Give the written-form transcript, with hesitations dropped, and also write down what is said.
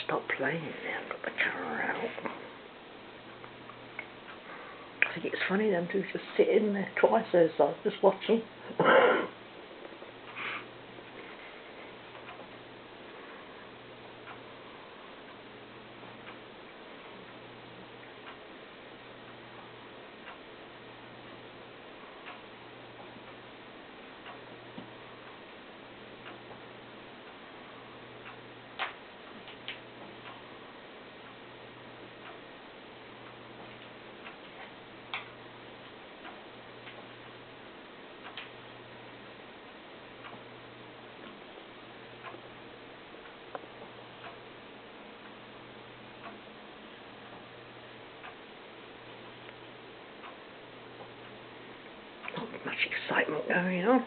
stop playing now. I've got the camera out. I think it's funny them two just sitting there twice their size, just watching. Not much excitement going on.